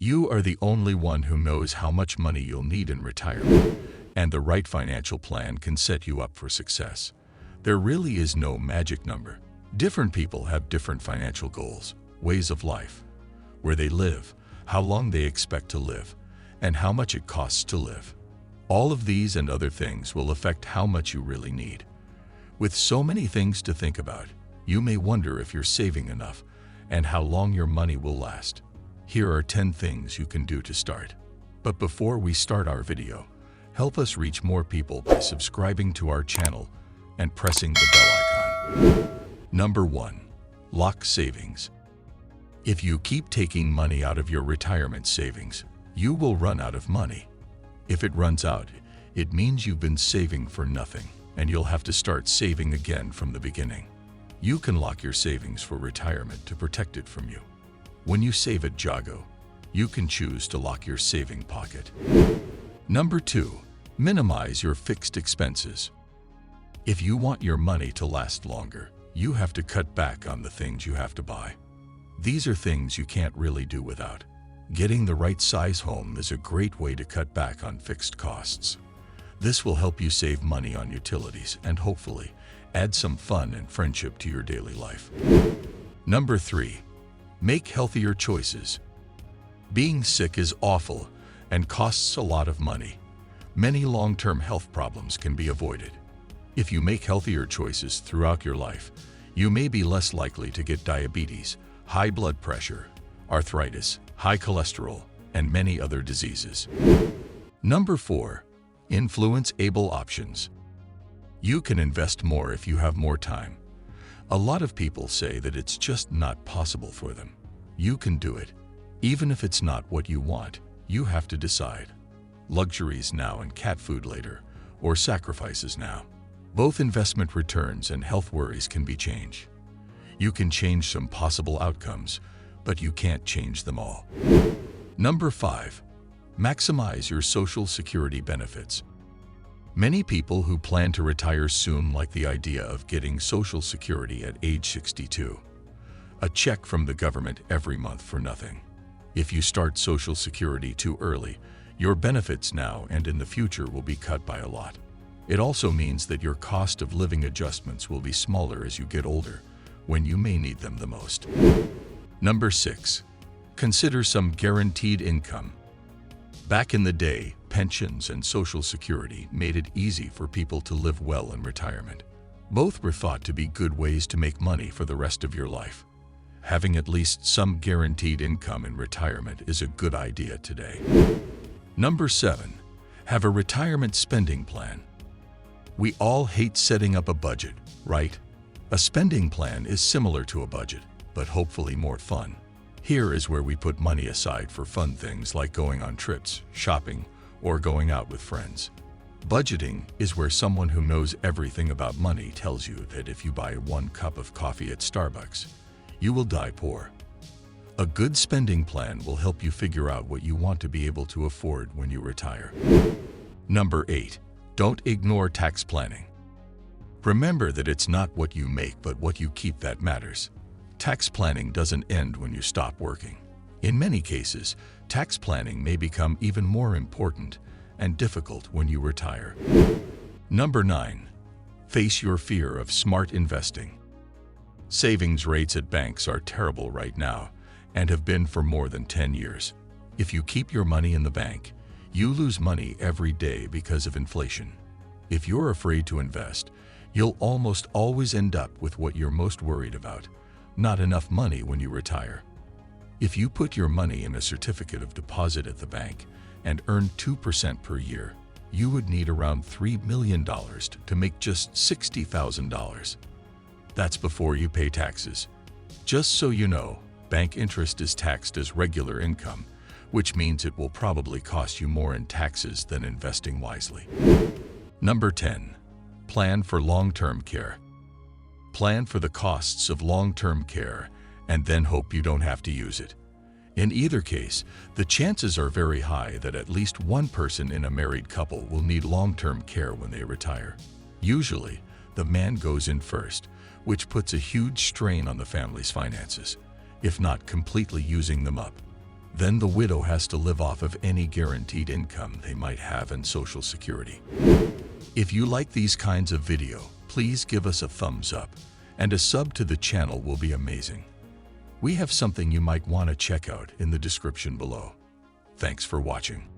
You are the only one who knows how much money you'll need in retirement, and the right financial plan can set you up for success. There really is no magic number. Different people have different financial goals, ways of life, where they live, how long they expect to live, and how much it costs to live. All of these and other things will affect how much you really need. With so many things to think about, you may wonder if you're saving enough and how long your money will last. Here are 10 things you can do to start. But before we start our video, help us reach more people by subscribing to our channel and pressing the bell icon. Number 1. Lock savings. If you keep taking money out of your retirement savings, you will run out of money. If it runs out, it means you've been saving for nothing, and you'll have to start saving again from the beginning. You can lock your savings for retirement to protect it from you. When you save at Jago, you can choose to lock your saving pocket. Number 2. Minimize your fixed expenses. If you want your money to last longer, you have to cut back on the things you have to buy. These are things you can't really do without. Getting the right size home is a great way to cut back on fixed costs. This will help you save money on utilities and hopefully add some fun and friendship to your daily life. Number 3. Make healthier choices. Being sick is awful and costs a lot of money. Many long-term health problems can be avoided. If you make healthier choices throughout your life, you may be less likely to get diabetes, high blood pressure, arthritis, high cholesterol, and many other diseases. Number 4. Influence able options. You can invest more if you have more time. A lot of people say that it's just not possible for them. You can do it. Even if it's not what you want, you have to decide. Luxuries now and cat food later, or sacrifices now. Both investment returns and health worries can be changed. You can change some possible outcomes, but you can't change them all. Number 5. Maximize your Social Security benefits. Many people who plan to retire soon like the idea of getting Social Security at age 62. A check from the government every month for nothing. If you start Social Security too early, your benefits now and in the future will be cut by a lot. It also means that your cost of living adjustments will be smaller as you get older, when you may need them the most. Number 6. Consider some guaranteed income. Back in the day, pensions and Social Security made it easy for people to live well in retirement. Both were thought to be good ways to make money for the rest of your life. Having at least some guaranteed income in retirement is a good idea today. Number 7. Have a retirement spending plan. We all hate setting up a budget, right? A spending plan is similar to a budget, but hopefully more fun. Here is where we put money aside for fun things like going on trips, shopping, or going out with friends. Budgeting is where someone who knows everything about money tells you that if you buy 1 cup of coffee at Starbucks, you will die poor. A good spending plan will help you figure out what you want to be able to afford when you retire. Number 8. Don't ignore tax planning. Remember that it's not what you make but what you keep that matters. Tax planning doesn't end when you stop working. In many cases, tax planning may become even more important and difficult when you retire. Number 9. Face your fear of smart investing. Savings rates at banks are terrible right now and have been for more than 10 years. If you keep your money in the bank, you lose money every day because of inflation. If you're afraid to invest, you'll almost always end up with what you're most worried about: not enough money when you retire. If you put your money in a certificate of deposit at the bank and earn 2% per year, you would need around $3 million to make just $60,000. That's before you pay taxes. Just so you know, bank interest is taxed as regular income, which means it will probably cost you more in taxes than investing wisely. Number 10. Plan for long-term care. Plan for the costs of long-term care and then hope you don't have to use it. In either case, the chances are very high that at least one person in a married couple will need long-term care when they retire. Usually, the man goes in first, which puts a huge strain on the family's finances, if not completely using them up. Then the widow has to live off of any guaranteed income they might have in Social Security. If you like these kinds of video, please give us a thumbs up, and a sub to the channel will be amazing. We have something you might want to check out in the description below. Thanks for watching.